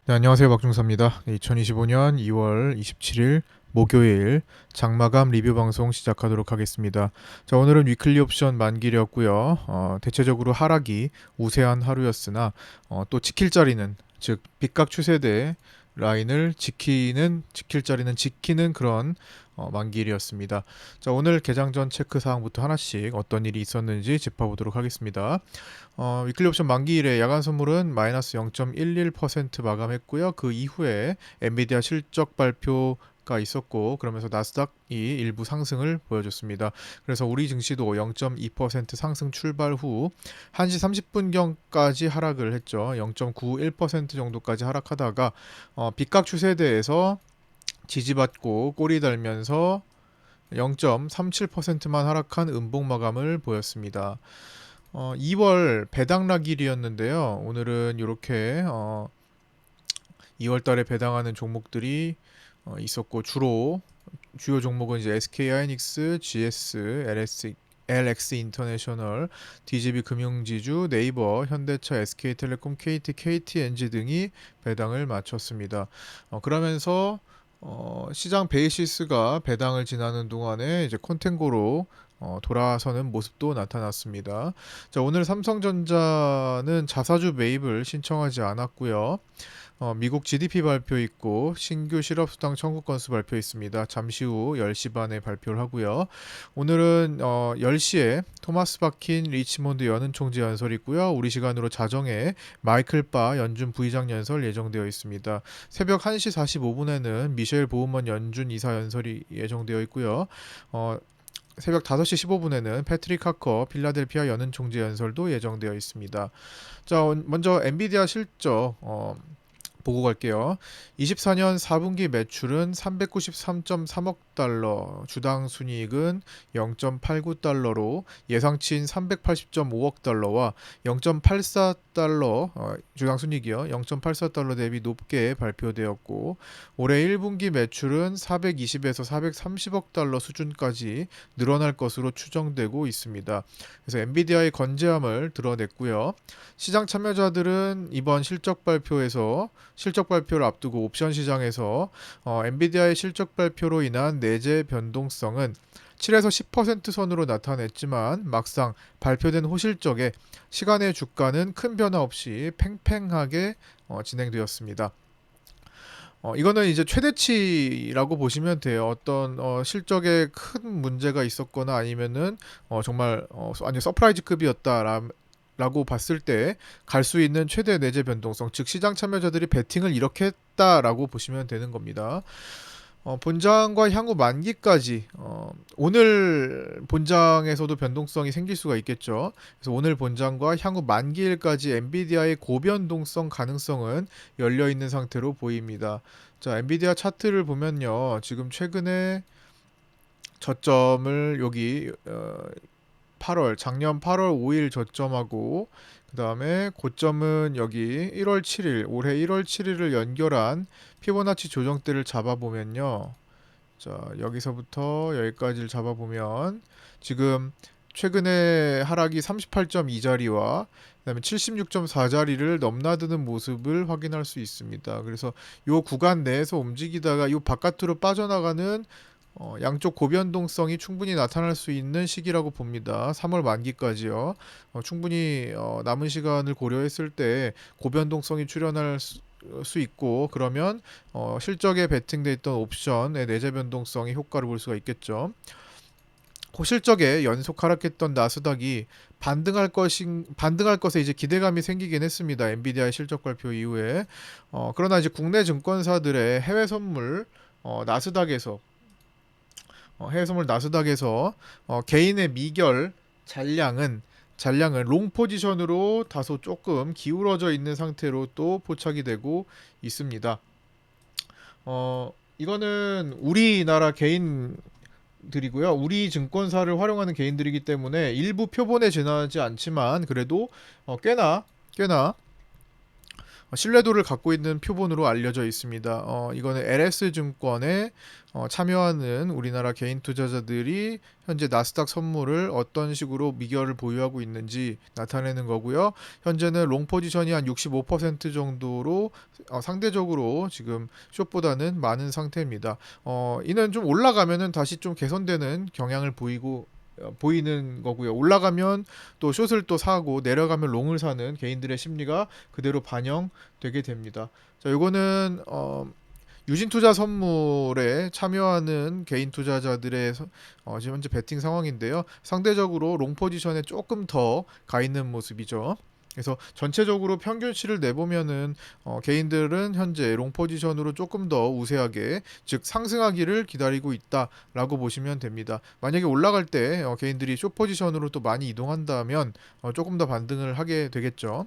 네, 안녕하세요. 박중사입니다. 2025년 2월 27일 목요일 장마감 리뷰 방송 시작하도록 하겠습니다. 자, 오늘은 위클리 옵션 만기였고요. 대체적으로 하락이 우세한 하루였으나 또 지킬 자리는 즉 빗각 추세대 라인을 지킬 자리는 지키는 그런 만기일이었습니다. 자, 오늘 개장 전 체크 사항부터 하나씩 어떤 일이 있었는지 짚어보도록 하겠습니다. 위클리 옵션 만기일에 야간 선물은 마이너스 0.11% 마감했고요. 그 이후에 엔비디아 실적 발표가 있었고 그러면서 나스닥이 일부 상승을 보여줬습니다. 그래서 우리 증시도 0.2% 상승 출발 후 1시 30분경까지 하락을 했죠. 0.91% 정도까지 하락하다가 빗각 추세대에서 지지받고 꼬리 달면서 0.37%만 하락한 음봉 마감을 보였습니다. 2월 배당락일이었는데요. 오늘은 이렇게 2월 달에 배당하는 종목들이 있었고 주요 종목은 이제 SK 하이닉스, GS, LX 인터내셔널, DGB 금융지주, 네이버, 현대차, SK텔레콤, KT, KTNG 등이 배당을 마쳤습니다. 그러면서 시장 베이시스가 배당을 지나는 동안에 이제 콘텐고로 돌아서는 모습도 나타났습니다. 자, 오늘 삼성전자는 자사주 매입을 신청하지 않았고요. 미국 GDP 발표 있고 신규 실업수당 청구 건수 발표 있습니다. 잠시 후 10시 반에 발표를 하고요. 오늘은 10시에 토마스 바킨 리치몬드 연은 총재 연설이 있고요. 우리 시간으로 자정에 마이클 바 연준 부의장 연설 예정되어 있습니다. 새벽 1시 45분에는 미셸 보우먼 연준 이사 연설이 예정되어 있고요. 새벽 5시 15분에는 패트릭 하커 필라델피아 연은 총재 연설도 예정되어 있습니다. 자, 먼저 엔비디아 실적 보고 갈게요. 24년 4분기 매출은 393.3억 달러, 주당 순이익은 0.89달러로 예상치인 380.5억 달러와 0.84달러, 주당 순이익이요. 0.84달러 대비 높게 발표되었고, 올해 1분기 매출은 420에서 430억 달러 수준까지 늘어날 것으로 추정되고 있습니다. 그래서 엔비디아의 건재함을 드러냈고요. 시장 참여자들은 이번 실적 발표를 앞두고 옵션 시장에서 엔비디아의 실적 발표로 인한 내재 변동성은 7에서 10% 선으로 나타냈지만 막상 발표된 호실적에 시간의 주가는 큰 변화 없이 팽팽하게 진행되었습니다. 이거는 이제 최대치라고 보시면 돼요. 어떤 실적에 큰 문제가 있었거나 아니면은 정말 완전 서프라이즈급이었다. 라고 봤을 때 갈 수 있는 최대 내재 변동성, 즉 시장 참여자들이 베팅을 이렇게 했다라고 보시면 되는 겁니다. 본장과 향후 만기까지 오늘 본장에서도 변동성이 생길 수가 있겠죠. 그래서 오늘 본장과 향후 만기일까지 엔비디아의 고변동성 가능성은 열려 있는 상태로 보입니다. 자, 엔비디아 차트를 보면요, 지금 최근에 저점을 여기 8월 작년 8월 5일 저점하고 그 다음에 고점은 여기 1월 7일 올해 1월 7일을 연결한 피보나치 조정대를 잡아보면요. 자, 여기서부터 여기까지를 잡아보면 지금 최근에 하락이 38.2자리와 그다음에 76.4자리를 넘나드는 모습을 확인할 수 있습니다. 그래서 이 구간 내에서 움직이다가 이 바깥으로 빠져나가는 양쪽 고변동성이 충분히 나타날 수 있는 시기라고 봅니다. 3월 만기까지요. 충분히 남은 시간을 고려했을 때 고변동성이 출현할 수 있고 그러면 실적에 베팅돼 있던 옵션의 내재 변동성의 효과를 볼 수가 있겠죠. 고실적에 연속 하락했던 나스닥이 반등할 것에 이제 기대감이 생기긴 했습니다. 엔비디아의 실적 발표 이후에. 그러나 이제 국내 증권사들의 해외 선물 나스닥에서 개인의 미결 잔량은 롱 포지션으로 다소 조금 기울어져 있는 상태로 또 포착이 되고 있습니다. 이거는 우리나라 개인들이고요. 우리 증권사를 활용하는 개인들이기 때문에 일부 표본에 지나지 않지만 그래도 꽤나 신뢰도를 갖고 있는 표본으로 알려져 있습니다. 이거는 LS증권에 참여하는 우리나라 개인 투자자들이 현재 나스닥 선물을 어떤 식으로 미결을 보유하고 있는지 나타내는 거고요. 현재는 롱 포지션이 한 65% 정도로 상대적으로 지금 숏보다는 많은 상태입니다. 이는 좀 올라가면은 다시 좀 개선되는 경향을 보이는 거고요. 올라가면 또 숏을 또 사고 내려가면 롱을 사는 개인들의 심리가 그대로 반영되게 됩니다. 자, 요거는 유진 투자 선물에 참여하는 개인 투자자들의 지금 현재 베팅 상황인데요. 상대적으로 롱 포지션에 조금 더 가 있는 모습이죠. 그래서 전체적으로 평균치를 내보면은 개인들은 현재 롱 포지션으로 조금 더 우세하게, 즉 상승하기를 기다리고 있다라고 보시면 됩니다. 만약에 올라갈 때 개인들이 숏 포지션으로 또 많이 이동한다면 조금 더 반등을 하게 되겠죠.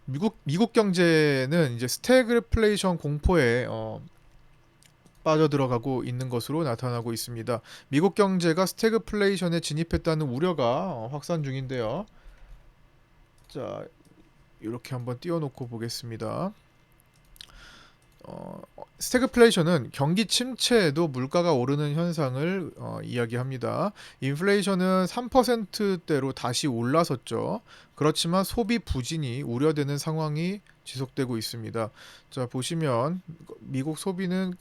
미국 경제는 이제 스태그플레이션 공포에 빠져들어가고 있는 것으로 나타나고 있습니다. 미국 경제가 스태그플레이션에 진입했다는 우려가 확산 중인데요. 자, 이렇게 한번 띄워놓고 보겠습니다. 스태그플레이션은 경기 침체에도 물가가 오르는 현상을 이야기합니다. 인플레이션은 3%대로 다시 올라섰죠. 그렇지만 소비 부진이 우려되는 상황이 지속되고 있습니다. 자, 보시면 미국 소비는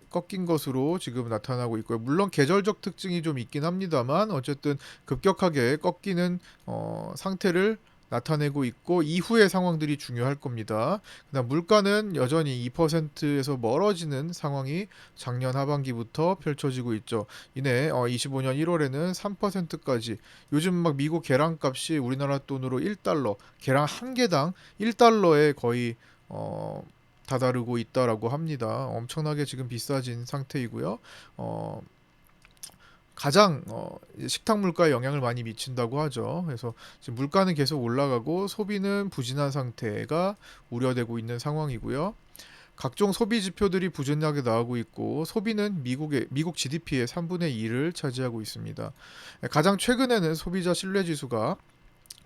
꺾인 것으로 지금 나타나고 있고요. 물론 계절적 특징이 좀 있긴 합니다만 어쨌든 급격하게 꺾이는 상태를 나타내고 있고, 이후의 상황들이 중요할 겁니다. 그다음 물가는 여전히 2%에서 멀어지는 상황이 작년 하반기부터 펼쳐지고 있죠. 이내 25년 1월에는 3%까지, 요즘 막 미국 계란값이 우리나라 돈으로 1달러, 계란 한 개당 1달러에 거의 다다르고 있다라고 합니다. 엄청나게 지금 비싸진 상태이고요. 어, 가장 식탁 물가에 영향을 많이 미친다고 하죠. 그래서 지금 물가는 계속 올라가고 소비는 부진한 상태가 우려되고 있는 상황이고요. 각종 소비 지표들이 부진하게 나오고 있고, 소비는 미국 GDP의 3분의 2를 차지하고 있습니다. 가장 최근에는 소비자 신뢰 지수가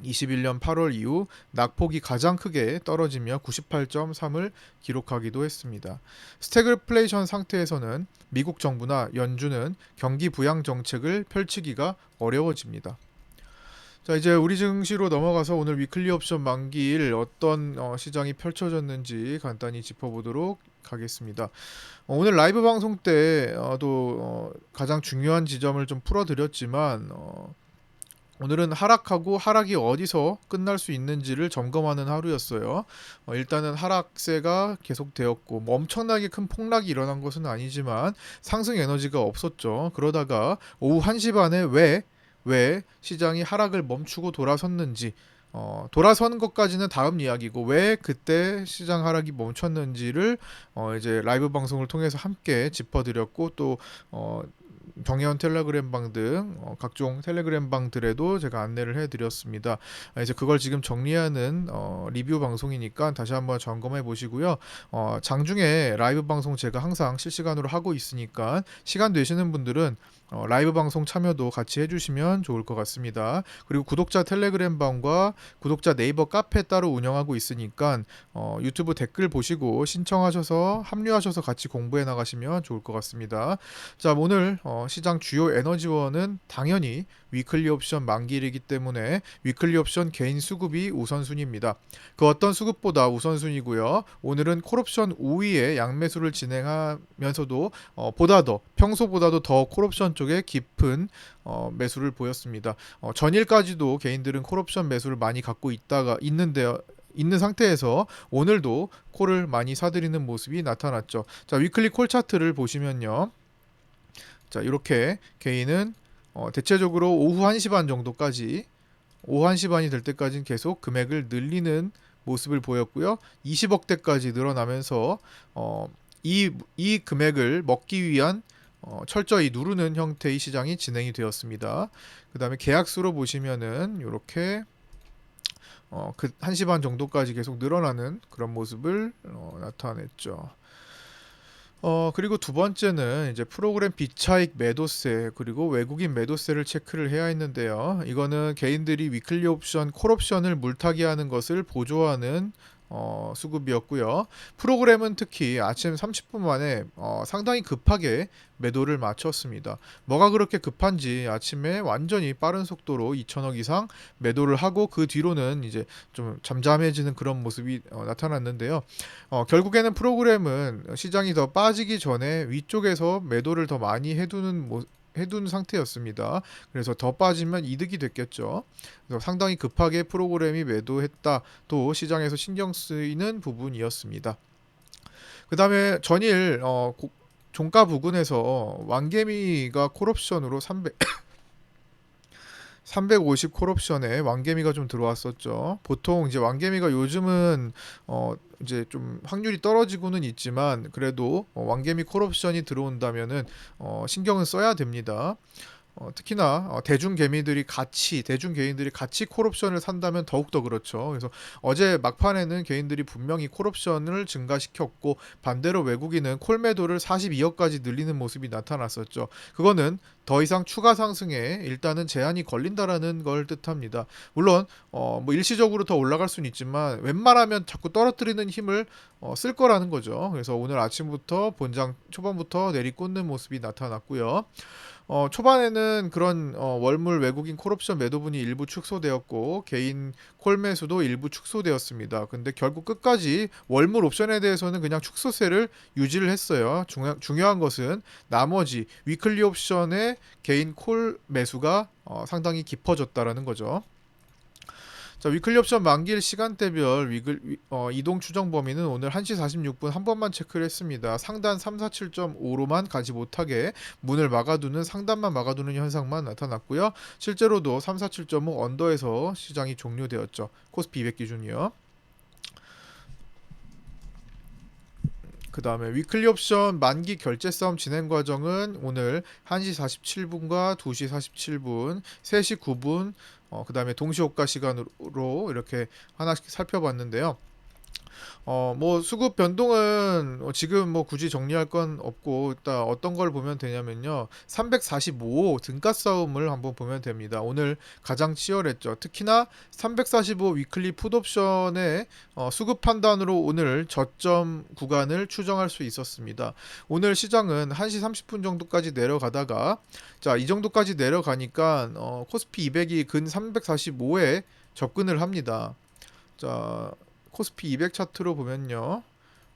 21년 8월 이후 낙폭이 가장 크게 떨어지며 98.3을 기록하기도 했습니다. 스태그플레이션 상태에서는 미국 정부나 연준은 경기 부양 정책을 펼치기가 어려워집니다. 자, 이제 우리 증시로 넘어가서 오늘 위클리 옵션 만기일 어떤 시장이 펼쳐졌는지 간단히 짚어보도록 하겠습니다. 오늘 라이브 방송 때도 가장 중요한 지점을 좀 풀어드렸지만, 오늘은 하락하고 하락이 어디서 끝날 수 있는지를 점검하는 하루였어요. 일단은 하락세가 계속되었고, 뭐 엄청나게 큰 폭락이 일어난 것은 아니지만 상승 에너지가 없었죠. 그러다가 오후 1시 반에 왜 시장이 하락을 멈추고 돌아섰는지, 돌아서는 것까지는 다음 이야기고, 왜 그때 시장 하락이 멈췄는지를 이제 라이브 방송을 통해서 함께 짚어드렸고, 또 정혜원 텔레그램 방 등 각종 텔레그램 방들에도 제가 안내를 해드렸습니다. 이제 그걸 지금 정리하는 리뷰 방송이니까 다시 한번 점검해 보시고요. 장중에 라이브 방송 제가 항상 실시간으로 하고 있으니까 시간 되시는 분들은 라이브 방송 참여도 같이 해주시면 좋을 것 같습니다. 그리고 구독자 텔레그램 방과 구독자 네이버 카페 따로 운영하고 있으니까 유튜브 댓글 보시고 신청하셔서 합류하셔서 같이 공부해 나가시면 좋을 것 같습니다. 자, 오늘 시장 주요 에너지원은 당연히 위클리 옵션 만기일이기 때문에 위클리 옵션 개인 수급이 우선순위입니다. 그 어떤 수급보다 우선순위고요. 오늘은 콜옵션 우위에 양매수를 진행하면서도 평소보다도 더 콜옵션 쪽에 깊은 매수를 보였습니다. 전일까지도 개인들은 콜옵션 매수를 많이 갖고 있는 상태에서 오늘도 콜을 많이 사들이는 모습이 나타났죠. 자, 위클리 콜 차트를 보시면요. 자, 이렇게 개인은 대체적으로 오후 1시 반 정도까지, 오후 1시 반이 될 때까지는 계속 금액을 늘리는 모습을 보였고요. 20억대까지 늘어나면서 이 금액을 먹기 위한 철저히 누르는 형태의 시장이 진행이 되었습니다. 그 다음에 계약수로 보시면은 이렇게 그 1시 반 정도까지 계속 늘어나는 그런 모습을 나타냈죠. 그리고 두 번째는 이제 프로그램 비차익 매도세 그리고 외국인 매도세를 체크를 해야 했는데요. 이거는 개인들이 위클리 옵션, 콜 옵션을 물타기하는 것을 보조하는 수급이었고요. 프로그램은 특히 아침 30분 만에 상당히 급하게 매도를 마쳤습니다. 뭐가 그렇게 급한지 아침에 완전히 빠른 속도로 2천억 이상 매도를 하고 그 뒤로는 이제 좀 잠잠해지는 그런 모습이 나타났는데요. 결국에는 프로그램은 시장이 더 빠지기 전에 위쪽에서 매도를 더 많이 해둔 상태였습니다. 그래서 더 빠지면 이득이 됐겠죠. 그래서 상당히 급하게 프로그램이 매도했다. 또 시장에서 신경 쓰이는 부분이었습니다. 그 다음에 전일 종가 부근에서 왕개미가 콜옵션으로 350 콜옵션에 왕개미가 좀 들어왔었죠. 보통 이제 왕개미가 요즘은 이제 좀 확률이 떨어지고는 있지만 그래도 왕개미 콜옵션이 들어온다면은 신경은 써야 됩니다. 특히나 대중 개인들이 같이 콜옵션을 산다면 더욱더 그렇죠. 그래서 어제 막판에는 개인들이 분명히 콜옵션을 증가시켰고 반대로 외국인은 콜 매도를 42억까지 늘리는 모습이 나타났었죠. 그거는 더 이상 추가 상승에 일단은 제한이 걸린다라는 걸 뜻합니다. 물론 뭐 일시적으로 더 올라갈 수는 있지만 웬만하면 자꾸 떨어뜨리는 힘을 쓸 거라는 거죠. 그래서 오늘 아침부터 본장 초반부터 내리꽂는 모습이 나타났고요. 초반에는 그런 월물 외국인 콜옵션 매도분이 일부 축소되었고 개인 콜 매수도 일부 축소되었습니다. 근데 결국 끝까지 월물 옵션에 대해서는 그냥 축소세를 유지를 했어요. 중요한 것은 나머지 위클리 옵션의 개인 콜 매수가 상당히 깊어졌다라는 거죠. 자, 위클리 옵션 만기일 시간대별 이동 추정 범위는 오늘 1시 46분 한 번만 체크를 했습니다. 상단 347.5로만 가지 못하게 문을 막아두는 상단만 막아두는 현상만 나타났고요. 실제로도 347.5 언더에서 시장이 종료되었죠. 코스피 200 기준이요. 그 다음에 위클리 옵션 만기 결제 싸움 진행 과정은 오늘 1시 47분과 2시 47분, 3시 9분, 그 다음에 동시호가 시간으로 이렇게 하나씩 살펴봤는데요. 뭐 수급 변동은 지금 뭐 굳이 정리할 건 없고 일단 어떤 걸 보면 되냐면요. 345 등가 싸움을 한번 보면 됩니다. 오늘 가장 치열했죠. 특히나 345 위클리 풋옵션의 수급 판단으로 오늘 저점 구간을 추정할 수 있었습니다. 오늘 시장은 1시 30분 정도까지 내려가다가 자, 이 정도까지 내려가니까 코스피 200이 근 345에 접근을 합니다. 자, 코스피 200 차트로 보면요.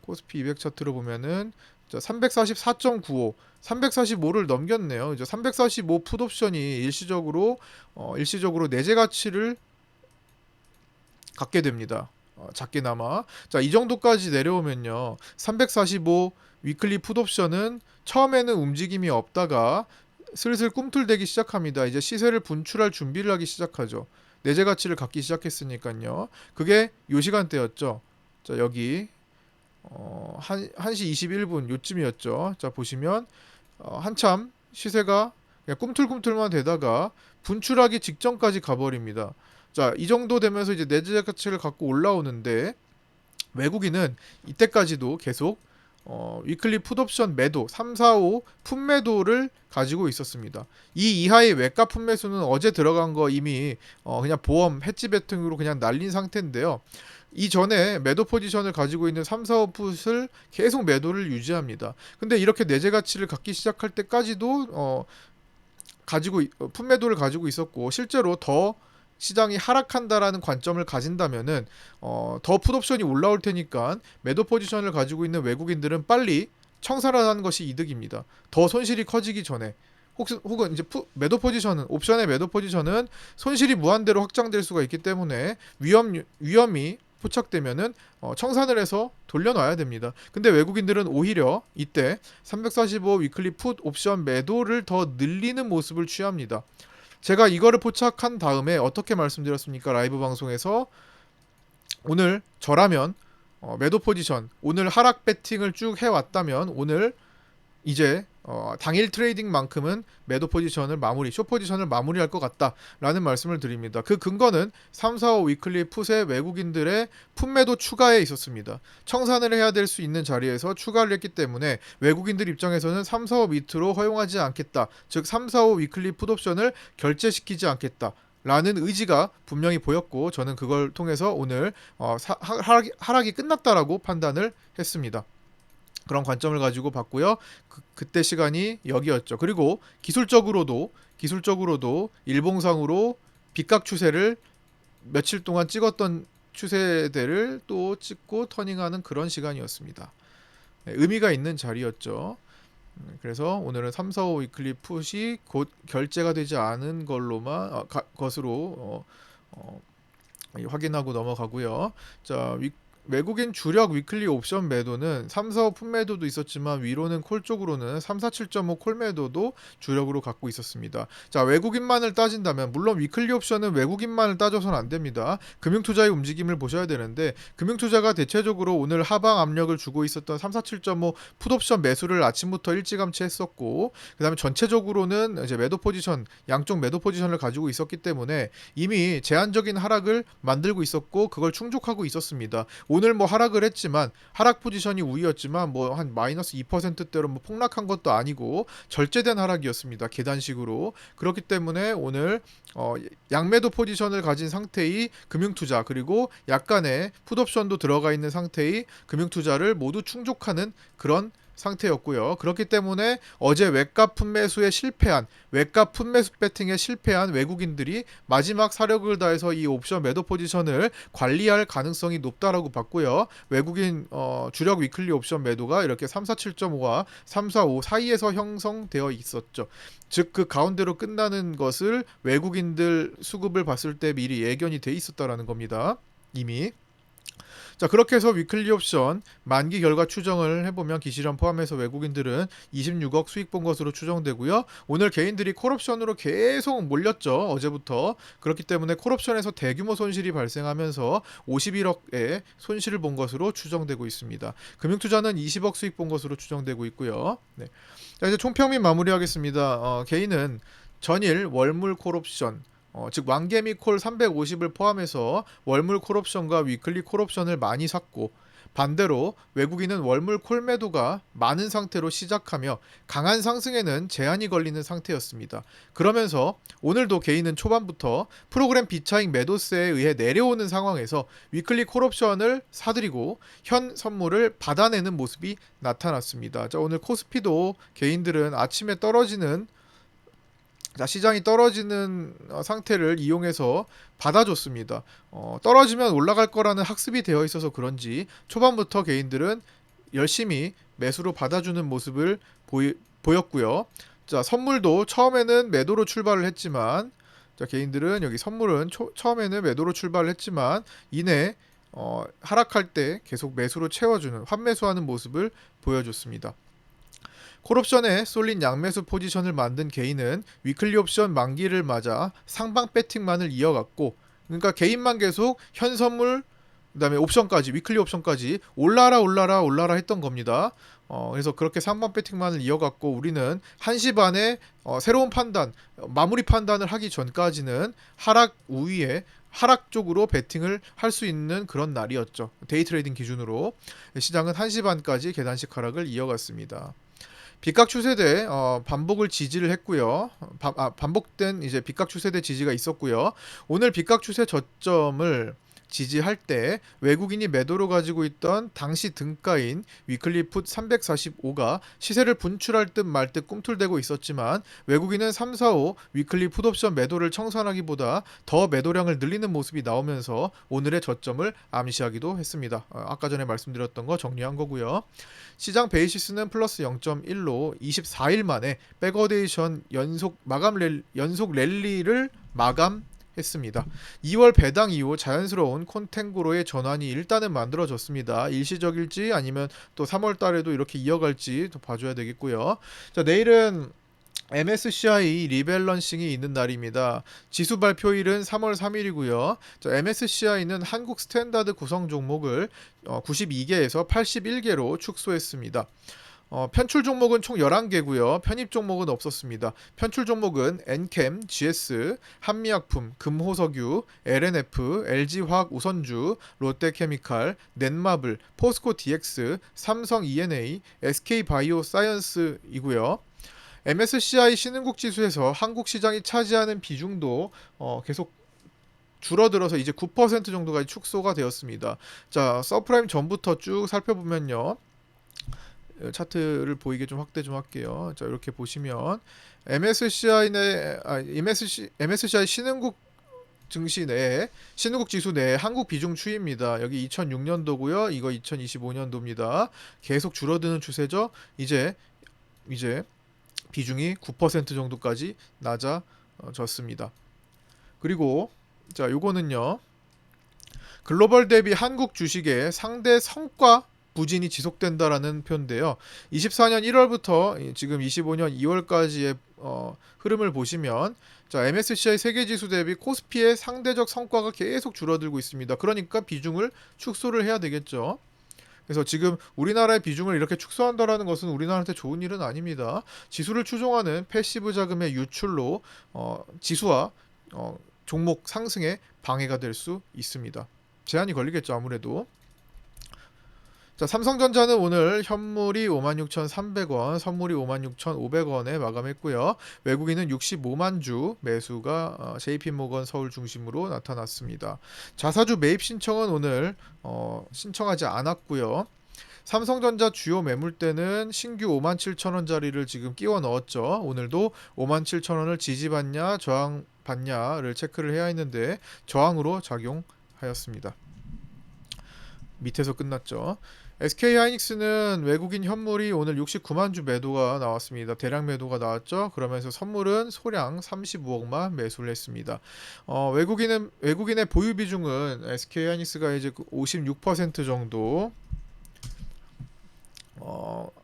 코스피 200 차트로 보면은 344.95, 345를 넘겼네요. 이제 345 풋옵션이 일시적으로 내재 가치를 갖게 됩니다. 작게나마. 자, 이 정도까지 내려오면요. 345 위클리 풋옵션은 처음에는 움직임이 없다가 슬슬 꿈틀대기 시작합니다. 이제 시세를 분출할 준비를 하기 시작하죠. 내재 가치를 갖기 시작했으니까요. 그게 요 시간대였죠. 자, 여기 1시 21분 요쯤이었죠. 자, 보시면 한참 시세가 그냥 꿈틀꿈틀만 되다가 분출하기 직전까지 가버립니다. 자, 이 정도 되면서 이제 내재 가치를 갖고 올라오는데 외국인은 이때까지도 계속 위클리 풋옵션 매도 3, 4, 5 풋매도를 가지고 있었습니다. 이 이하의 외가 풋매수는 어제 들어간 거 이미 그냥 보험 해지 베팅으로 그냥 날린 상태인데요. 이전에 매도 포지션을 가지고 있는 3, 4, 5 풋을 계속 매도를 유지합니다. 근데 이렇게 내재 가치를 갖기 시작할 때까지도 풋매도를 가지고 있었고 실제로 더 시장이 하락한다라는 관점을 가진다면은 더 풋옵션이 올라올 테니까 매도 포지션을 가지고 있는 외국인들은 빨리 청산을 하는 것이 이득입니다. 더 손실이 커지기 전에 혹은 이제 매도 포지션은 옵션의 매도 포지션은 손실이 무한대로 확장될 수가 있기 때문에 위험이 포착되면은 청산을 해서 돌려놔야 됩니다. 근데 외국인들은 오히려 이때 345 위클리 풋 옵션 매도를 더 늘리는 모습을 취합니다. 제가 이거를 포착한 다음에 어떻게 말씀드렸습니까? 라이브 방송에서 오늘 저라면 매도 포지션 오늘 하락 배팅을 쭉 해왔다면 오늘 이제 당일 트레이딩만큼은 매도 포지션을 숏 포지션을 마무리할 것 같다라는 말씀을 드립니다. 그 근거는 3, 4, 5 위클리 풋의 외국인들의 풋매도 추가에 있었습니다. 청산을 해야 될 수 있는 자리에서 추가를 했기 때문에 외국인들 입장에서는 3, 4, 5 밑으로 허용하지 않겠다. 즉 3, 4, 5 위클리 풋 옵션을 결제시키지 않겠다. 라는 의지가 분명히 보였고 저는 그걸 통해서 오늘 하락이 끝났다라고 판단을 했습니다. 그런 관점을 가지고 봤고요. 그때 시간이 여기였죠. 그리고 기술적으로도 일봉상으로 빗각 추세를 며칠 동안 찍었던 추세대를 또 찍고 터닝하는 그런 시간이었습니다. 네, 의미가 있는 자리였죠. 그래서 오늘은 3, 4, 5 위클리 풋이 곧 결제가 되지 않은 것으로 확인하고 넘어가고요. 자, 외국인 주력 위클리 옵션 매도는 3, 4, 5 풋 매도도 있었지만 위로는 콜 쪽으로는 3, 4, 7.5 콜 매도도 주력으로 갖고 있었습니다. 자, 외국인만을 따진다면 물론 위클리 옵션은 외국인만을 따져서는 안 됩니다. 금융투자의 움직임을 보셔야 되는데 금융투자가 대체적으로 오늘 하방 압력을 주고 있었던 3, 4, 7.5 풋 옵션 매수를 아침부터 일찌감치 했었고 그 다음에 전체적으로는 이제 매도 포지션 양쪽 매도 포지션을 가지고 있었기 때문에 이미 제한적인 하락을 만들고 있었고 그걸 충족하고 있었습니다. 오늘 하락을 했지만 하락 포지션이 우위였지만 한 마이너스 2%대로 폭락한 것도 아니고 절제된 하락이었습니다. 계단식으로. 그렇기 때문에 오늘 양매도 포지션을 가진 상태의 금융투자 그리고 약간의 풋옵션도 들어가 있는 상태의 금융투자를 모두 충족하는 그런 상태였고요. 그렇기 때문에 어제 외가 풋매수에 실패한 외가 풋매수 배팅에 실패한 외국인들이 마지막 사력을 다해서 이 옵션 매도 포지션을 관리할 가능성이 높다라고 봤고요. 외국인 주력 위클리 옵션 매도가 이렇게 347.5와 345 사이에서 형성되어 있었죠. 즉 그 가운데로 끝나는 것을 외국인들 수급을 봤을 때 미리 예견이 돼 있었다라는 겁니다. 이미. 자, 그렇게 해서 위클리 옵션 만기 결과 추정을 해보면 기실현 포함해서 외국인들은 26억 수익 본 것으로 추정되고요. 오늘 개인들이 콜옵션으로 계속 몰렸죠. 어제부터. 그렇기 때문에 콜옵션에서 대규모 손실이 발생하면서 51억의 손실을 본 것으로 추정되고 있습니다. 금융투자는 20억 수익 본 것으로 추정되고 있고요. 네. 자, 이제 총평민 마무리하겠습니다. 개인은 전일 월물 콜옵션 즉 완개미 콜 350을 포함해서 월물 콜옵션과 위클리 콜옵션을 많이 샀고 반대로 외국인은 월물 콜 매도가 많은 상태로 시작하며 강한 상승에는 제한이 걸리는 상태였습니다. 그러면서 오늘도 개인은 초반부터 프로그램 비차익 매도세에 의해 내려오는 상황에서 위클리 콜옵션을 사들이고 현 선물을 받아내는 모습이 나타났습니다. 자, 오늘 코스피도 개인들은 아침에 시장이 떨어지는 상태를 이용해서 받아줬습니다. 떨어지면 올라갈 거라는 학습이 되어 있어서 그런지 초반부터 개인들은 열심히 매수로 받아주는 모습을 보였고요. 자, 선물도 처음에는 매도로 출발을 했지만 자, 개인들은 여기 선물은 처음에는 매도로 출발을 했지만 이내 하락할 때 계속 매수로 채워주는 환매수하는 모습을 보여줬습니다. 콜옵션에 쏠린 양매수 포지션을 만든 개인은 위클리 옵션 만기를 맞아 상방 배팅만을 이어갔고 그러니까 개인만 계속 현 선물 그다음에 옵션까지 위클리 옵션까지 올라라 했던 겁니다. 그래서 그렇게 상방 배팅만을 이어갔고 우리는 1시 반에 새로운 마무리 판단을 하기 전까지는 하락 우위에 하락 쪽으로 베팅을 할 수 있는 그런 날이었죠. 데이 트레이딩 기준으로 시장은 1시 반까지 계단식 하락을 이어갔습니다. 빗각 추세대 반복을 지지를 했고요. 반복된 이제 빗각 추세대 지지가 있었고요. 오늘 빗각 추세 저점을 지지할 때 외국인이 매도로 가지고 있던 당시 등가인 위클리 풋 345가 시세를 분출할 듯 말 듯 꿈틀대고 있었지만 외국인은 345 위클리 풋 옵션 매도를 청산하기보다 더 매도량을 늘리는 모습이 나오면서 오늘의 저점을 암시하기도 했습니다. 아까 전에 말씀드렸던 거 정리한 거고요. 시장 베이시스는 플러스 0.1로 24일 만에 백어데이션 연속 랠리를 마감했습니다. 2월 배당 이후 자연스러운 콘탱고로의 전환이 일단은 만들어졌습니다. 일시적일지 아니면 또 3월 달에도 이렇게 이어갈지 또 봐줘야 되겠고요. 자, 내일은 MSCI 리밸런싱이 있는 날입니다. 지수 발표일은 3월 3일이고요. 자, MSCI는 한국 스탠다드 구성 종목을 92개에서 81개로 축소했습니다. 편출 종목은 총 11개고요. 편입 종목은 없었습니다. 편출 종목은 엔캠, GS, 한미약품, 금호석유, LNF, LG화학 우선주, 롯데케미칼, 넷마블, 포스코 DX, 삼성 E&A, SK바이오사이언스이고요. MSCI 신흥국 지수에서 한국 시장이 차지하는 비중도 계속 줄어들어서 이제 9% 정도가 축소가 되었습니다. 자, 서프라임 전부터 쭉 살펴보면요. 차트를 보이게 좀 확대 좀 할게요. 자, 이렇게 보시면 MSCI 신흥국 증시 내에 신흥국 지수 내에 한국 비중 추이입니다. 여기 2006년도고요. 이거 2025년도입니다. 계속 줄어드는 추세죠. 이제 비중이 9% 정도까지 낮아졌습니다. 그리고 자, 요거는요. 글로벌 대비 한국 주식의 상대 성과 부진이 지속된다라는 표인데요. 24년 1월부터 지금 25년 2월까지의 흐름을 보시면 자, MSCI 세계 지수 대비 코스피의 상대적 성과가 계속 줄어들고 있습니다. 그러니까 비중을 축소를 해야 되겠죠. 그래서 지금 우리나라의 비중을 이렇게 축소한다라는 것은 우리나라한테 좋은 일은 아닙니다. 지수를 추종하는 패시브 자금의 유출로 지수와 종목 상승에 방해가 될 수 있습니다. 제한이 걸리겠죠, 아무래도. 자, 삼성전자는 오늘 현물이 56,300원, 선물이 56,500원에 마감했고요. 외국인은 65만 주 매수가 JP모건 서울 중심으로 나타났습니다. 자사주 매입 신청은 오늘 신청하지 않았고요. 삼성전자 주요 매물대는 신규 57,000원짜리를 지금 끼워 넣었죠. 오늘도 57,000원을 지지받냐 저항받냐를 체크를 해야 했는데 저항으로 작용하였습니다. 밑에서 끝났죠. SK하이닉스는 외국인 현물이 오늘 69만 주 매도가 나왔습니다. 대량 매도가 나왔죠. 그러면서 선물은 소량 35억만 매수를 했습니다. 외국인의 보유 비중은 SK하이닉스가 이제 56% 정도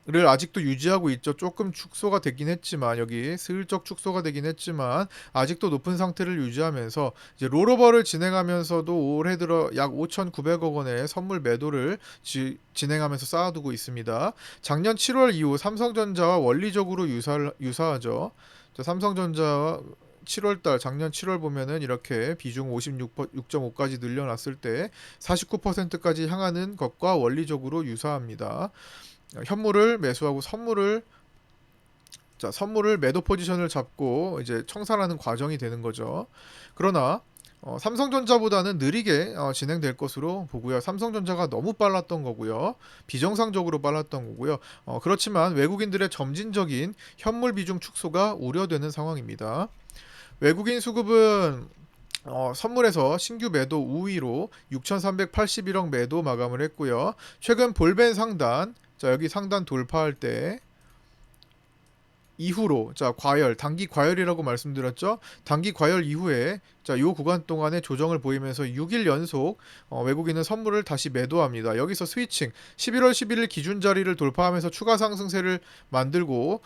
를 아직도 유지하고 있죠. 조금 축소가 되긴 했지만 여기 슬쩍 축소가 되긴 했지만 아직도 높은 상태를 유지하면서 이제 롤오버를 진행하면서도 올해 들어 약 5,900억 원의 선물 매도를 진행하면서 쌓아두고 있습니다. 작년 7월 이후 삼성전자와 원리적으로 유사하죠. 자, 삼성전자 7월달 작년 7월 보면은 이렇게 비중 56.5까지 늘려놨을 때 49%까지 향하는 것과 원리적으로 유사합니다. 현물을 매수하고 선물을 매도 포지션을 잡고 이제 청산하는 과정이 되는 거죠. 그러나 삼성전자보다는 느리게 진행될 것으로 보고요. 삼성전자가 너무 빨랐던 거고요. 비정상적으로 빨랐던 거고요. 그렇지만 외국인들의 점진적인 현물 비중 축소가 우려되는 상황입니다. 외국인 수급은 선물에서 신규 매도 우위로 6,381억 매도 마감을 했고요. 최근 볼벤 상단, 자, 여기 상단 돌파할 때 이후로 자, 단기 과열이라고 말씀드렸죠. 단기 과열 이후에 자, 요 구간 동안에 조정을 보이면서 6일 연속 외국인은 선물을 다시 매도합니다. 여기서 스위칭 11월 11일 기준 자리를 돌파하면서 추가 상승세를 만들고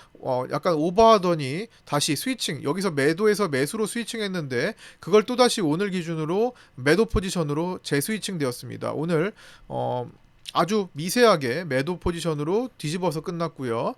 약간 오버하더니 다시 스위칭, 여기서 매도에서 매수로 스위칭했는데 그걸 또다시 오늘 기준으로 매도 포지션으로 재스위칭 되었습니다. 오늘 아주 미세하게 매도 포지션으로 뒤집어서 끝났고요.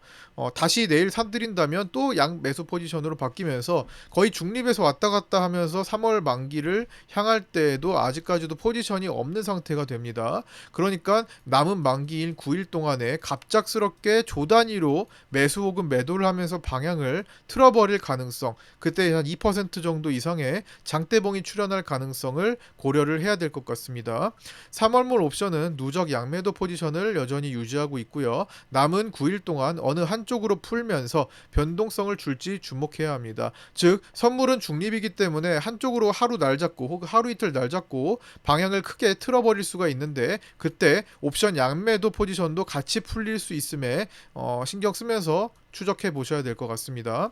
다시 내일 사들인다면 또 양 매수 포지션으로 바뀌면서 거의 중립에서 왔다 갔다 하면서 3월 만기를 향할 때에도 아직까지도 포지션이 없는 상태가 됩니다. 그러니까 남은 만기일 9일 동안에 갑작스럽게 조 단위로 매수 혹은 매도를 하면서 방향을 틀어버릴 가능성, 그때 한 2% 정도 이상의 장대봉이 출현할 가능성을 고려를 해야 될 것 같습니다. 3월물 옵션은 누적 양매도 포지션을 여전히 유지하고 있고요. 남은 9일 동안 어느 한쪽으로 풀면서 변동성을 줄지 주목해야 합니다. 즉 선물은 중립이기 때문에 한쪽으로 하루 날 잡고 혹은 하루 이틀 날 잡고 방향을 크게 틀어버릴 수가 있는데 그때 옵션 양매도 포지션도 같이 풀릴 수 있음에 신경 쓰면서 추적해 보셔야 될 것 같습니다.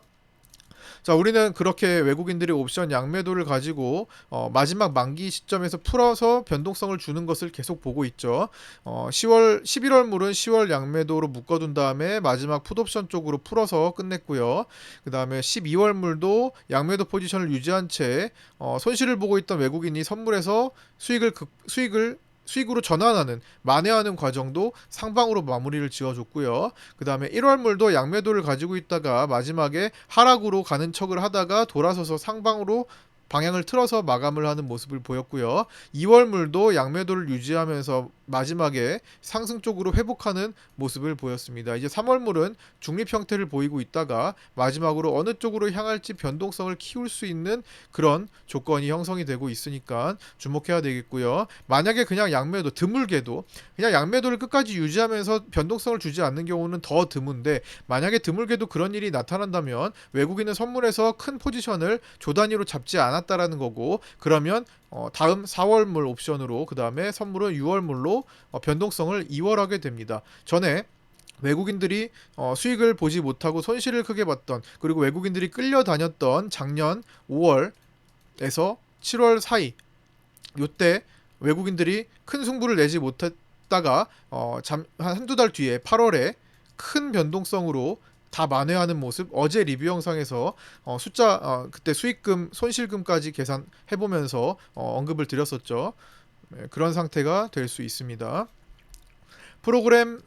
자, 우리는 그렇게 외국인들이 옵션 양매도를 가지고 마지막 만기 시점에서 풀어서 변동성을 주는 것을 계속 보고 있죠. 11월 물은 10월 양매도로 묶어둔 다음에 마지막 풋옵션 쪽으로 풀어서 끝냈고요. 그 다음에 12월 물도 양매도 포지션을 유지한 채 손실을 보고 있던 외국인이 선물에서 수익을 수익으로 전환하는 만회하는 과정도 상방으로 마무리를 지어줬고요. 그 다음에 1월물도 양매도를 가지고 있다가 마지막에 하락으로 가는 척을 하다가 돌아서서 상방으로 방향을 틀어서 마감을 하는 모습을 보였고요. 2월물도 양매도를 유지하면서 마지막에 상승 쪽으로 회복하는 모습을 보였습니다. 이제 3월물은 중립 형태를 보이고 있다가 마지막으로 어느 쪽으로 향할지 변동성을 키울 수 있는 그런 조건이 형성이 되고 있으니까 주목해야 되겠고요. 만약에 그냥 양매도 드물게도 그냥 양매도를 끝까지 유지하면서 변동성을 주지 않는 경우는 더 드문데, 만약에 드물게도 그런 일이 나타난다면 외국인은 선물에서 큰 포지션을 조 단위로 잡지 않았다라는 거고, 그러면 다음 4월물 옵션으로 그 다음에 선물은 6월물로 변동성을 이월하게 됩니다. 전에 외국인들이 수익을 보지 못하고 손실을 크게 봤던, 그리고 외국인들이 끌려다녔던 작년 5월에서 7월 사이, 요때 외국인들이 큰 승부를 내지 못했다가 한두 달 뒤에 8월에 큰 변동성으로 다 만회하는 모습, 어제 리뷰 영상에서 숫자 그때 수익금 손실금까지 계산해보면서 언급을 드렸었죠. 네, 그런 상태가 될 수 있습니다. 프로그램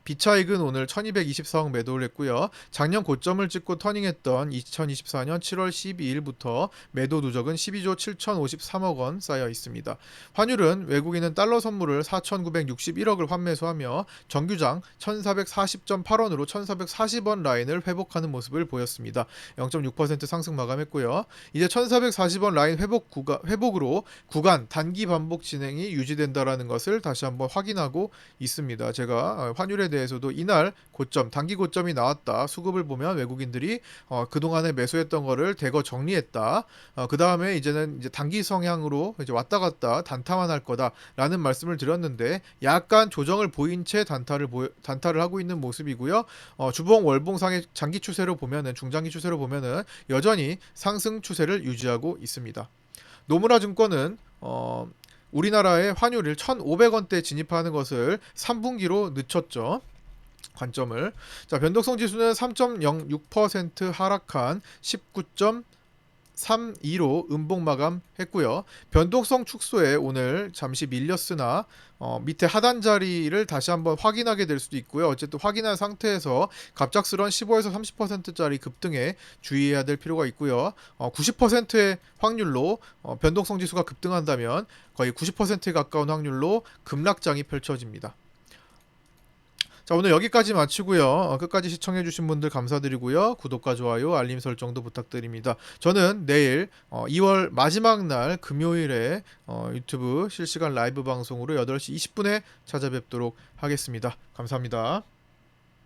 비차익은 오늘 1224억 매도를 했고요. 작년 고점을 찍고 터닝했던 2024년 7월 12일부터 매도 누적은 12조 7,053억 원 쌓여 있습니다. 환율은 외국인은 달러 선물을 4,961억을 환매수하며 정규장 1,440.8원으로 1,440원 라인을 회복하는 모습을 보였습니다. 0.6% 상승 마감했고요. 이제 1,440원 라인 회복으로 구간 단기 반복 진행이 유지된다라는 것을 다시 한번 확인하고 있습니다. 제가 환율에 대해서도 이날 고점, 단기 고점이 나왔다, 수급을 보면 외국인들이 그동안에 매수했던 거를 대거 정리했다, 그 다음에 이제는 이제 단기 성향으로 이제 왔다 갔다 단타만 할 거다라는 말씀을 드렸는데, 약간 조정을 보인 채 단타를 하고 있는 모습이고요. 주봉 월봉상의 장기 추세로 보면은, 중장기 추세로 보면은 여전히 상승 추세를 유지하고 있습니다. 노무라 증권은 우리나라의 환율을 1,500원대 진입하는 것을 3분기로 늦췄죠. 관점을. 자, 변동성 지수는 3.06% 하락한 19.32로 음봉 마감했고요. 변동성 축소에 오늘 잠시 밀렸으나 밑에 하단 자리를 다시 한번 확인하게 될 수도 있고요. 어쨌든 확인한 상태에서 갑작스런 15에서 30%짜리 급등에 주의해야 될 필요가 있고요. 90%의 확률로 변동성 지수가 급등한다면 거의 90%에 가까운 확률로 급락장이 펼쳐집니다. 자, 오늘 여기까지 마치고요. 끝까지 시청해주신 분들 감사드리고요. 구독과 좋아요, 알림 설정도 부탁드립니다. 저는 내일 2월 마지막 날 금요일에 유튜브 실시간 라이브 방송으로 8시 20분에 찾아뵙도록 하겠습니다. 감사합니다.